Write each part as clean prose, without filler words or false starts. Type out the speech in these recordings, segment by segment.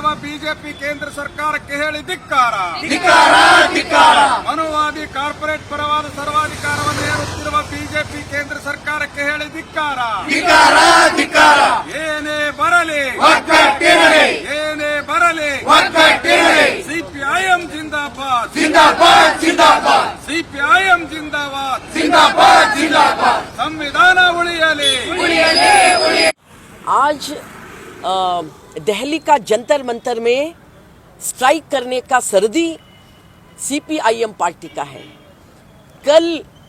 ಹೇಳುತ್ತಿರುವ ಬಿಜೆಪಿ ಕೇಂದ್ರ ಸರ್ಕಾರಕ್ಕೆ ಹೇಳಿ ಧಿಕ್ಕಾರ. ಮನುವಾದಿ ಕಾರ್ಪೊರೇಟ್ ಪರವಾದ ಸರ್ವಾಧಿಕಾರವನ್ನು ಹೇಳುತ್ತಿರುವ ಬಿಜೆಪಿ ಕೇಂದ್ರ ಸರ್ಕಾರಕ್ಕೆ ಹೇಳಿ ಧಿಕ್ಕಾರ. ಏನೇ ಬರಲಿ ಏನೇ ಬರಲಿ ಸಿಪಿಐಎಂ ಜಿಂದಾಬಾದ್, ಸಿಪಿಐಎಂ ಜಿಂದಾಬಾದ್, संविधान उड़ियले। आज दिल्ली का जंतर मंतर में स्ट्राइक करने का सरदी सीपीआईएम पार्टी का है। कल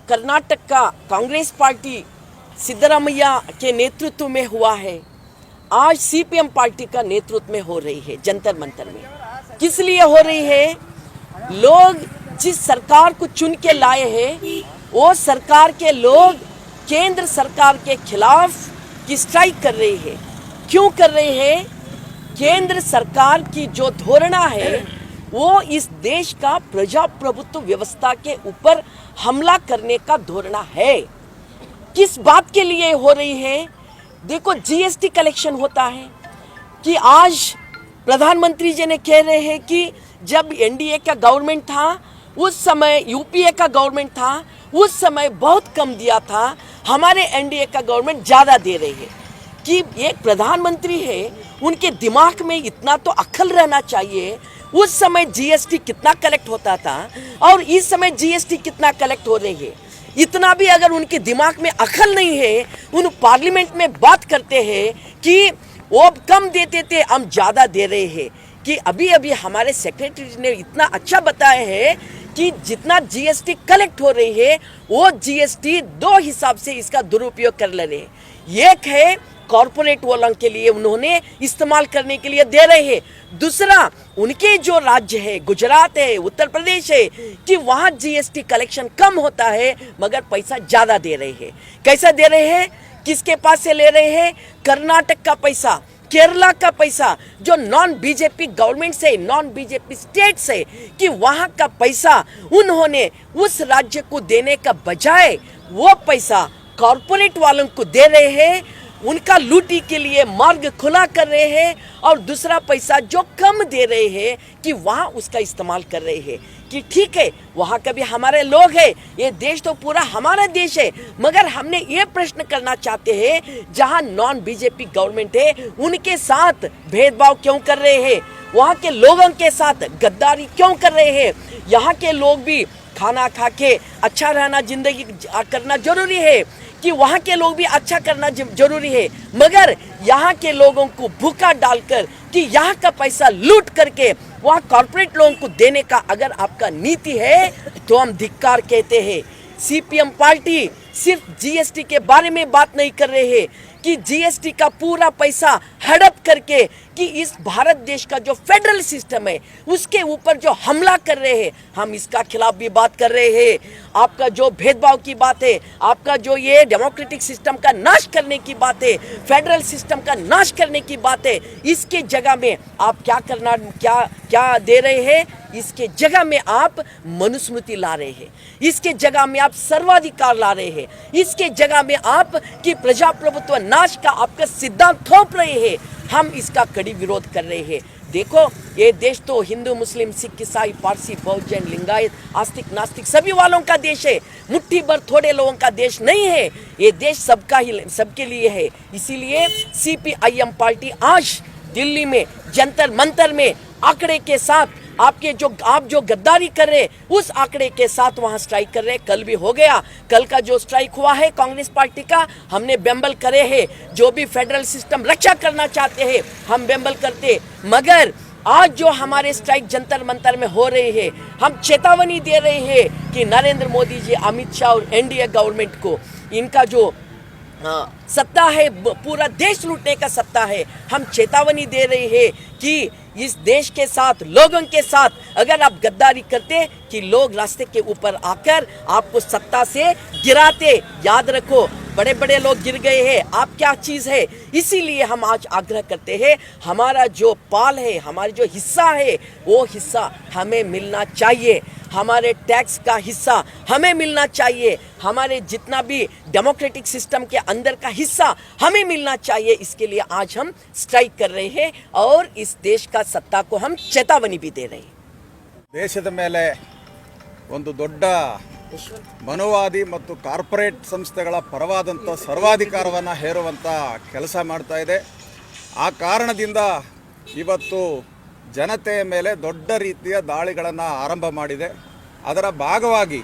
कर्नाटक का कांग्रेस पार्टी सिद्धरामैया के नेतृत्व में हुआ है, आज सीपीएम पार्टी का नेतृत्व में हो रही है जंतर मंतर में। किस लिए हो रही है? लोग जिस सरकार को चुन के लाए हैं वो सरकार के लोग केंद्र सरकार के खिलाफ की स्ट्राइक कर रही है। क्यों कर रहे हैं? केंद्र सरकार की जो धोरणा है वो इस देश का प्रजाप्रभुत्व व्यवस्था के ऊपर हमला करने का धोरणा है। किस बात के लिए हो रही है? देखो, जीएसटी कलेक्शन होता है कि आज प्रधानमंत्री जी ने कह रहे हैं कि जब एनडीए का गवर्नमेंट था उस समय, यूपीए का गवर्नमेंट था उस समय बहुत कम दिया था, हमारे एनडीए का गवर्नमेंट ज़्यादा दे रही है। कि एक प्रधानमंत्री है, उनके दिमाग में इतना तो अक्ल रहना चाहिए। उस समय जीएसटी कितना कलेक्ट होता था और इस समय जीएसटी कितना कलेक्ट हो रही है, इतना भी अगर उनके दिमाग में अक्ल नहीं है, उन पार्लियामेंट में बात करते हैं कि वो कम देते थे हम ज़्यादा दे रहे हैं। कि अभी अभी हमारे सेक्रेटरी ने इतना अच्छा बताया है कि जितना जीएसटी कलेक्ट हो रही है वो जीएसटी दो हिसाब से इसका दुरुपयोग कर ले रहे हैं। एक है कॉरपोरेट वालों के लिए उन्होंने इस्तेमाल करने के लिए दे रहे हैं, दूसरा उनके जो राज्य है गुजरात है, उत्तर प्रदेश है, कि वहाँ जीएसटी कलेक्शन कम होता है मगर पैसा ज़्यादा दे रहे हैं। कैसा दे रहे हैं? किसके पास से ले रहे हैं? कर्नाटक का पैसा, केरला का पैसा, जो नॉन बीजेपी गवर्नमेंट से, नॉन बीजेपी स्टेट से, कि वहाँ का पैसा उन्होंने उस राज्य को देने का बजाय वो पैसा कॉरपोरेट वालों को दे रहे हैं, उनका लूटी के लिए मार्ग खुला कर रहे हैं। और दूसरा पैसा जो कम दे रहे हैं कि वहाँ उसका इस्तेमाल कर रहे हैं। कि ठीक है, वहाँ का भी हमारे लोग हैं, ये देश तो पूरा हमारा देश है, मगर हमने ये प्रश्न करना चाहते हैं जहाँ नॉन बीजेपी गवर्नमेंट है उनके साथ भेदभाव क्यों कर रहे हैं? वहाँ के लोगों के साथ गद्दारी क्यों कर रहे हैं? यहाँ के लोग भी खाना खा के अच्छा रहना, जिंदगी करना जरूरी है, कि वहाँ के लोग भी अच्छा करना जरूरी है, मगर यहाँ के लोगों को भूखा डालकर कि यहाँ का पैसा लूट करके वहाँ कॉर्पोरेट लोगों को देने का अगर आपका नीति है तो हम धिक्कार कहते हैं। सीपीएम पार्टी सिर्फ जीएसटी के बारे में बात नहीं कर रहे हैं कि जीएसटी का पूरा पैसा हड़प करके कि इस भारत देश का जो फेडरल सिस्टम है उसके ऊपर जो हमला कर रहे हैं, हम इसका खिलाफ भी बात कर रहे हैं। आपका जो भेदभाव की बात है, आपका जो ये डेमोक्रेटिक सिस्टम का नाश करने की बात है, फेडरल सिस्टम का नाश करने की बात है, इसके जगह में आप क्या दे रहे हैं? इसके जगह में आप मनुस्मृति ला रहे हैं, इसके जगह में आप सर्वाधिकार ला रहे हैं, इसके जगह में आप कि प्रजाप्रभुत्व नाश का आपका सिद्धांत थोप रहे हैं। हम इसका कड़ी विरोध कर रहे हैं। देखो, ये देश तो हिंदू, मुस्लिम, सिख, ईसाई, पारसी, बहुजन, लिंगायत, आस्तिक, नास्तिक सभी वालों का देश है, मुट्ठी भर थोड़े लोगों का देश नहीं है। ये देश सबके लिए है। इसीलिए सीपीआईएम पार्टी आज दिल्ली में जंतर मंतर में आंकड़े के साथ आप जो गद्दारी कर रहे उस आंकड़े के साथ वहां स्ट्राइक कर रहे। कल भी हो गया, कल का जो स्ट्राइक हुआ है कांग्रेस पार्टी का, हमने बेंबल करे हैं। जो भी फेडरल सिस्टम रक्षा करना चाहते हैं हम बेंबल करते, मगर आज जो हमारे स्ट्राइक जंतर मंतर में हो रहे हैं, हम चेतावनी दे रहे हैं कि नरेंद्र मोदी जी, अमित शाह और एनडीए गवर्नमेंट को इनका जो सत्ता है, पूरा देश लूटने का सत्ता है। हम चेतावनी दे रहे हैं कि इस देश के साथ, लोगों के साथ अगर आप गद्दारी करते कि लोग रास्ते के ऊपर आकर आपको सत्ता से गिराते। याद रखो, बड़े बड़े लोग गिर गए हैं, आप क्या चीज़ है। इसीलिए हम आज आग्रह करते हैं, हमारा जो पाल है, हमारी जो हिस्सा है, वो हिस्सा हमें मिलना चाहिए। हमारे टैक्स का हिस्सा हमें मिलना चाहिए, हमारे जितना भी डेमोक्रेटिक सिस्टम के अंदर का हिस्सा हमें मिलना चाहिए। इसके लिए आज हम स्ट्राइक कर रहे हैं और इस देश का सत्ता को हम चेतावनी भी दे रहे हैं। ದೇಶದ ಮೇಲೆ ಒಂದು ದೊಡ್ಡ ಮನೋವಾದಿ ಮತ್ತು ಕಾರ್ಪೊರೇಟ್ ಸಂಸ್ಥೆಗಳ ಪರವಾದಂಥ ಸರ್ವಾಧಿಕಾರವನ್ನು ಹೇರುವಂಥ ಕೆಲಸ ಮಾಡ್ತಾ ಇದೆ. ಆ ಕಾರಣದಿಂದ ಇವತ್ತು ಜನತೆಯ ಮೇಲೆ ದೊಡ್ಡ ರೀತಿಯ ದಾಳಿಗಳನ್ನು ಆರಂಭ ಮಾಡಿದೆ. ಅದರ ಭಾಗವಾಗಿ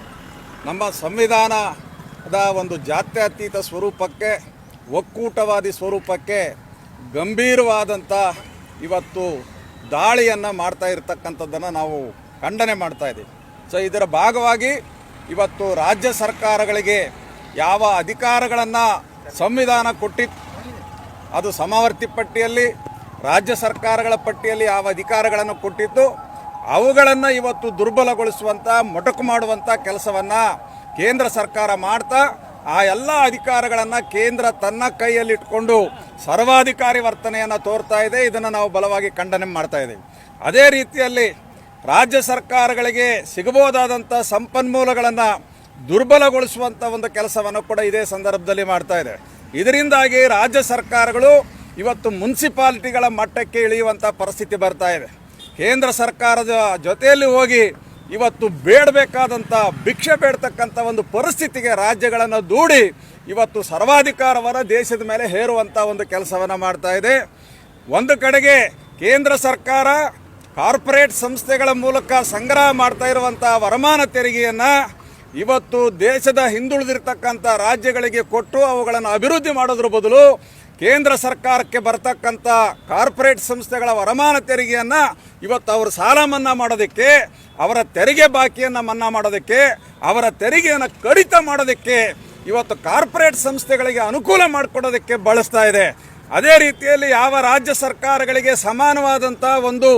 ನಮ್ಮ ಸಂವಿಧಾನದ ಒಂದು ಜಾತ್ಯತೀತ ಸ್ವರೂಪಕ್ಕೆ, ಒಕ್ಕೂಟವಾದಿ ಸ್ವರೂಪಕ್ಕೆ ಗಂಭೀರವಾದಂಥ ಇವತ್ತು ದಾಳಿಯನ್ನು ಮಾಡ್ತಾ ಇರತಕ್ಕಂಥದ್ದನ್ನು ನಾವು ಖಂಡನೆ ಮಾಡ್ತಾ ಇದ್ದೀವಿ. ಸೊ ಇದರ ಭಾಗವಾಗಿ ಇವತ್ತು ರಾಜ್ಯ ಸರ್ಕಾರಗಳಿಗೆ ಯಾವ ಅಧಿಕಾರಗಳನ್ನು ಸಂವಿಧಾನ ಕೊಟ್ಟಿತ್ತು, ಅದು ಸಮವರ್ತಿ ಪಟ್ಟಿಯಲ್ಲಿ ರಾಜ್ಯ ಸರ್ಕಾರಗಳ ಪಟ್ಟಿಯಲ್ಲಿ ಯಾವ ಅಧಿಕಾರಗಳನ್ನು ಕೊಟ್ಟಿತ್ತು ಅವುಗಳನ್ನು ಇವತ್ತು ದುರ್ಬಲಗೊಳಿಸುವಂಥ, ಮೊಟಕು ಮಾಡುವಂಥ ಕೆಲಸವನ್ನು ಕೇಂದ್ರ ಸರ್ಕಾರ ಮಾಡ್ತಾ ಆ ಎಲ್ಲ ಅಧಿಕಾರಗಳನ್ನು ಕೇಂದ್ರ ತನ್ನ ಕೈಯಲ್ಲಿಟ್ಕೊಂಡು ಸರ್ವಾಧಿಕಾರಿ ವರ್ತನೆಯನ್ನು ತೋರ್ತಾ ಇದೆ. ಇದನ್ನು ನಾವು ಬಲವಾಗಿ ಖಂಡನೆ ಮಾಡ್ತಾ ಇದ್ದೀವಿ. ಅದೇ ರೀತಿಯಲ್ಲಿ ರಾಜ್ಯ ಸರ್ಕಾರಗಳಿಗೆ ಸಿಗಬಹುದಾದಂಥ ಸಂಪನ್ಮೂಲಗಳನ್ನು ದುರ್ಬಲಗೊಳಿಸುವಂಥ ಒಂದು ಕೆಲಸವನ್ನು ಕೂಡ ಇದೇ ಸಂದರ್ಭದಲ್ಲಿ ಮಾಡ್ತಾ ಇದೆ. ಇದರಿಂದಾಗಿ ರಾಜ್ಯ ಸರ್ಕಾರಗಳು ಇವತ್ತು ಮುನ್ಸಿಪಾಲಿಟಿಗಳ ಮಟ್ಟಕ್ಕೆ ಇಳಿಯುವಂಥ ಪರಿಸ್ಥಿತಿ ಬರ್ತಾ ಇದೆ. ಕೇಂದ್ರ ಸರ್ಕಾರದ ಜೊತೆಯಲ್ಲಿ ಹೋಗಿ ಇವತ್ತು ಬೇಡಬೇಕಾದಂಥ ಭಿಕ್ಷೆ ಬೇಡ್ತಕ್ಕಂಥ ಒಂದು ಪರಿಸ್ಥಿತಿಗೆ ರಾಜ್ಯಗಳನ್ನು ದೂಡಿ ಇವತ್ತು ಸರ್ವಾಧಿಕಾರವನ್ನು ದೇಶದ ಮೇಲೆ ಹೇರುವಂಥ ಒಂದು ಕೆಲಸವನ್ನು ಮಾಡ್ತಾ ಇದೆ. ಒಂದು ಕಡೆಗೆ ಕೇಂದ್ರ ಸರ್ಕಾರ ಕಾರ್ಪೊರೇಟ್ ಸಂಸ್ಥೆಗಳ ಮೂಲಕ ಸಂಗ್ರಹ ಮಾಡ್ತಾ ಇರುವಂಥ ವರಮಾನ ತೆರಿಗೆಯನ್ನು ಇವತ್ತು ದೇಶದ ಹಿಂದುಳಿದಿರ್ತಕ್ಕಂಥ ರಾಜ್ಯಗಳಿಗೆ ಕೊಟ್ಟು ಅವುಗಳನ್ನು ಅಭಿವೃದ್ಧಿ ಮಾಡೋದ್ರ ಬದಲು ಕೇಂದ್ರ ಸರ್ಕಾರಕ್ಕೆ ಬರ್ತಕ್ಕಂಥ ಕಾರ್ಪೊರೇಟ್ ಸಂಸ್ಥೆಗಳ ವರಮಾನ ತೆರಿಗೆಯನ್ನು ಇವತ್ತು ಅವರು ಸಾಲ ಮನ್ನಾ ಮಾಡೋದಕ್ಕೆ, ಅವರ ತೆರಿಗೆ ಬಾಕಿಯನ್ನು ಮನ್ನಾ ಮಾಡೋದಕ್ಕೆ, ಅವರ ತೆರಿಗೆಯನ್ನು ಕಡಿತ ಮಾಡೋದಕ್ಕೆ, ಇವತ್ತು ಕಾರ್ಪೊರೇಟ್ ಸಂಸ್ಥೆಗಳಿಗೆ ಅನುಕೂಲ ಮಾಡಿಕೊಡೋದಕ್ಕೆ ಬಳಸ್ತಾ ಇದೆ. ಅದೇ ರೀತಿಯಲ್ಲಿ ಯಾವ ರಾಜ್ಯ ಸರ್ಕಾರಗಳಿಗೆ ಸಮಾನವಾದಂಥ ಒಂದು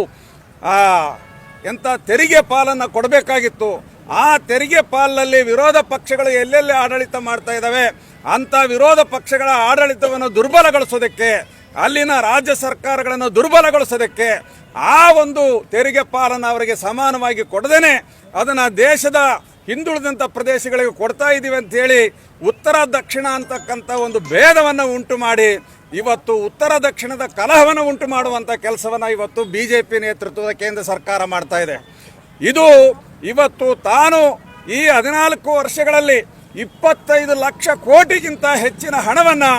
ಎಂಥ ತೆರಿಗೆ ಪಾಲನ್ನು ಕೊಡಬೇಕಾಗಿತ್ತು, ಆ ತೆರಿಗೆ ಪಾಲಿನಲ್ಲಿ ವಿರೋಧ ಪಕ್ಷಗಳು ಎಲ್ಲೆಲ್ಲಿ ಆಡಳಿತ ಮಾಡ್ತಾ ಇದ್ದಾವೆ ಅಂಥ ವಿರೋಧ ಪಕ್ಷಗಳ ಆಡಳಿತವನ್ನು ದುರ್ಬಲಗೊಳಿಸೋದಕ್ಕೆ, ಅಲ್ಲಿನ ರಾಜ್ಯ ಸರ್ಕಾರಗಳನ್ನು ದುರ್ಬಲಗೊಳಿಸೋದಕ್ಕೆ ಆ ಒಂದು ತೆರಿಗೆ ಪಾಲನ್ನು ಅವರಿಗೆ ಸಮಾನವಾಗಿ ಕೊಡದೇನೆ ಅದನ್ನು ದೇಶದ ಹಿಂದುಳಿದಂಥ ಪ್ರದೇಶಗಳಿಗೆ ಕೊಡ್ತಾ ಇದ್ದೀವಿ ಅಂಥೇಳಿ ಉತ್ತರ ದಕ್ಷಿಣ ಅಂತಕ್ಕಂಥ ಒಂದು ಭೇದವನ್ನು ಉಂಟು ಮಾಡಿ ಇವತ್ತು ಉತ್ತರ ದಕ್ಷಿಣದ ಕಲಹವನ್ನು ಉಂಟು ಮಾಡುವಂಥ ಕೆಲಸವನ್ನು ಇವತ್ತು BJP ನೇತೃತ್ವದ ಕೇಂದ್ರ ಸರ್ಕಾರ ಮಾಡ್ತಾ ಇದೆ. ಇದು ಇವತ್ತು ತಾನು ಈ 14 ವರ್ಷಗಳಲ್ಲಿ 25 ಲಕ್ಷ ಕೋಟಿಗಿಂತ ಹೆಚ್ಚಿನ ಹಣವನ್ನು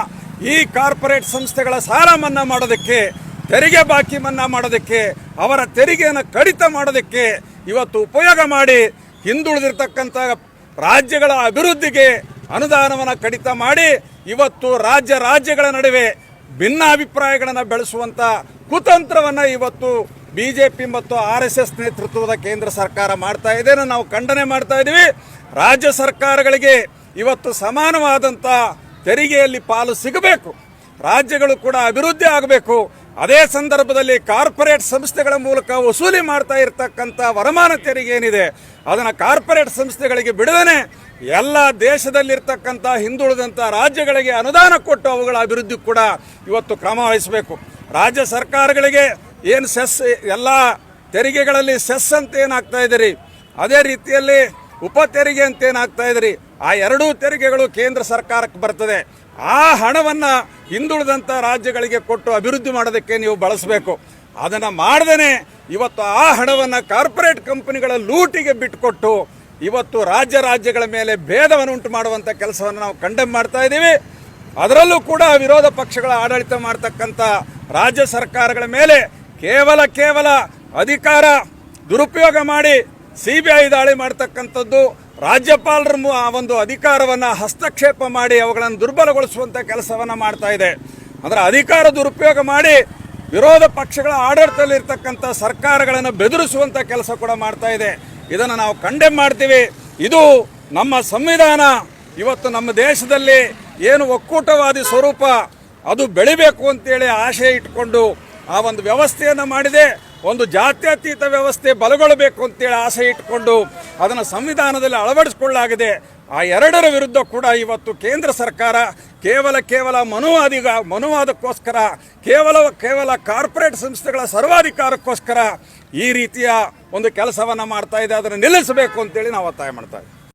ಈ ಕಾರ್ಪೊರೇಟ್ ಸಂಸ್ಥೆಗಳ ಸಾಲ ಮನ್ನಾ ಮಾಡೋದಕ್ಕೆ, ತೆರಿಗೆ ಬಾಕಿ ಮನ್ನಾ ಮಾಡೋದಕ್ಕೆ, ಅವರ ತೆರಿಗೆಯನ್ನು ಕಡಿತ ಮಾಡೋದಕ್ಕೆ ಇವತ್ತು ಉಪಯೋಗ ಮಾಡಿ ಹಿಂದುಳಿದಿರ್ತಕ್ಕಂಥ ರಾಜ್ಯಗಳ ಅಭಿವೃದ್ಧಿಗೆ ಅನುದಾನವನ್ನು ಕಡಿತ ಮಾಡಿ ಇವತ್ತು ರಾಜ್ಯಗಳ ನಡುವೆ ಭಿನ್ನಾಭಿಪ್ರಾಯಗಳನ್ನು ಬೆಳೆಸುವಂಥ ಕುತಂತ್ರವನ್ನು ಇವತ್ತು BJP ಮತ್ತು RSS ನೇತೃತ್ವದ ಕೇಂದ್ರ ಸರ್ಕಾರ ಮಾಡ್ತಾ ಇದೆ. ನಾವು ಖಂಡನೆ ಮಾಡ್ತಾ ಇದ್ದೀವಿ. ರಾಜ್ಯ ಸರ್ಕಾರಗಳಿಗೆ ಇವತ್ತು ಸಮಾನವಾದಂಥ ತೆರಿಗೆಯಲ್ಲಿ ಪಾಲು ಸಿಗಬೇಕು, ರಾಜ್ಯಗಳು ಕೂಡ ಅಭಿವೃದ್ಧಿ ಆಗಬೇಕು. ಅದೇ ಸಂದರ್ಭದಲ್ಲಿ ಕಾರ್ಪೊರೇಟ್ ಸಂಸ್ಥೆಗಳ ಮೂಲಕ ವಸೂಲಿ ಮಾಡ್ತಾ ಇರತಕ್ಕಂಥ ವರಮಾನ ತೆರಿಗೆ ಏನಿದೆ ಅದನ್ನು ಕಾರ್ಪೊರೇಟ್ ಸಂಸ್ಥೆಗಳಿಗೆ ಬಿಡದೇ ಎಲ್ಲ ದೇಶದಲ್ಲಿರ್ತಕ್ಕಂಥ ಹಿಂದುಳಿದಂಥ ರಾಜ್ಯಗಳಿಗೆ ಅನುದಾನ ಕೊಟ್ಟು ಅವುಗಳ ಅಭಿವೃದ್ಧಿ ಕೂಡ ಇವತ್ತು ಕ್ರಮ ವಹಿಸಬೇಕು. ರಾಜ್ಯ ಸರ್ಕಾರಗಳಿಗೆ ಏನು ಸೆಸ್, ಎಲ್ಲ ತೆರಿಗೆಗಳಲ್ಲಿ ಸೆಸ್ ಅಂತ ಏನಾಗ್ತಾ ಇದ್ದೀರಿ, ಅದೇ ರೀತಿಯಲ್ಲಿ ಉಪ ತೆರಿಗೆ ಅಂತ ಏನಾಗ್ತಾ ಇದ್ದೀರಿ, ಆ ಎರಡೂ ತೆರಿಗೆಗಳು ಕೇಂದ್ರ ಸರ್ಕಾರಕ್ಕೆ ಬರ್ತದೆ. ಆ ಹಣವನ್ನು ಹಿಂದುಳಿದಂಥ ರಾಜ್ಯಗಳಿಗೆ ಕೊಟ್ಟು ಅಭಿವೃದ್ಧಿ ಮಾಡೋದಕ್ಕೆ ನೀವು ಬಳಸಬೇಕು. ಅದನ್ನು ಮಾಡದೇ ಇವತ್ತು ಆ ಹಣವನ್ನು ಕಾರ್ಪೊರೇಟ್ ಕಂಪನಿಗಳ ಲೂಟಿಗೆ ಬಿಟ್ಟುಕೊಟ್ಟು ಇವತ್ತು ರಾಜ್ಯಗಳ ಮೇಲೆ ಭೇದವನ್ನು ಉಂಟು ಮಾಡುವಂಥ ಕೆಲಸವನ್ನು ನಾವು ಕಂಡೆಮ್ ಮಾಡ್ತಾ ಇದ್ದೀವಿ. ಅದರಲ್ಲೂ ಕೂಡ ವಿರೋಧ ಪಕ್ಷಗಳ ಆಡಳಿತ ಮಾಡ್ತಕ್ಕಂಥ ರಾಜ್ಯ ಸರ್ಕಾರಗಳ ಮೇಲೆ ಕೇವಲ ಅಧಿಕಾರ ದುರುಪಯೋಗ ಮಾಡಿ CBI ದಾಳಿ ಮಾಡ್ತಕ್ಕಂಥದ್ದು, ರಾಜ್ಯಪಾಲರ ಆ ಒಂದು ಅಧಿಕಾರವನ್ನು ಹಸ್ತಕ್ಷೇಪ ಮಾಡಿ ಅವುಗಳನ್ನು ದುರ್ಬಲಗೊಳಿಸುವಂಥ ಕೆಲಸವನ್ನು ಮಾಡ್ತಾ ಇದೆ. ಅಂದರೆ ಅಧಿಕಾರ ದುರುಪಯೋಗ ಮಾಡಿ ವಿರೋಧ ಪಕ್ಷಗಳ ಆಡಳಿತದಲ್ಲಿರ್ತಕ್ಕಂಥ ಸರ್ಕಾರಗಳನ್ನು ಬೆದರಿಸುವಂಥ ಕೆಲಸ ಕೂಡ ಮಾಡ್ತಾ ಇದೆ. ಇದನ್ನು ನಾವು ಕಂಡೆಮ್ ಮಾಡ್ತೀವಿ. ಇದು ನಮ್ಮ ಸಂವಿಧಾನ ಇವತ್ತು ನಮ್ಮ ದೇಶದಲ್ಲಿ ಏನು ಒಕ್ಕೂಟವಾದಿ ಸ್ವರೂಪ ಅದು ಬೆಳಿಬೇಕು ಅಂತೇಳಿ ಆಶಯ ಇಟ್ಕೊಂಡು ಆ ಒಂದು ವ್ಯವಸ್ಥೆಯನ್ನು ಮಾಡಿದೆ. ಒಂದು ಜಾತ್ಯತೀತ ವ್ಯವಸ್ಥೆ ಬಲಗೊಳ್ಳಬೇಕು ಅಂತೇಳಿ ಆಸೆ ಇಟ್ಕೊಂಡು ಅದನ್ನು ಸಂವಿಧಾನದಲ್ಲಿ ಅಳವಡಿಸಿಕೊಳ್ಳಲಾಗಿದೆ. ಆ ಎರಡರ ವಿರುದ್ಧ ಕೂಡ ಇವತ್ತು ಕೇಂದ್ರ ಸರ್ಕಾರ ಕೇವಲ ಮನುವಾದಕ್ಕೋಸ್ಕರ ಕೇವಲ ಕಾರ್ಪೊರೇಟ್ ಸಂಸ್ಥೆಗಳ ಸರ್ವಾಧಿಕಾರಕ್ಕೋಸ್ಕರ ಈ ರೀತಿಯ ಒಂದು ಕೆಲಸವನ್ನು ಮಾಡ್ತಾ ಇದೆ. ಅದನ್ನು ನಿಲ್ಲಿಸಬೇಕು ಅಂತೇಳಿ ನಾವು ಒತ್ತಾಯ ಮಾಡ್ತಾ ಇದ್ದೀವಿ.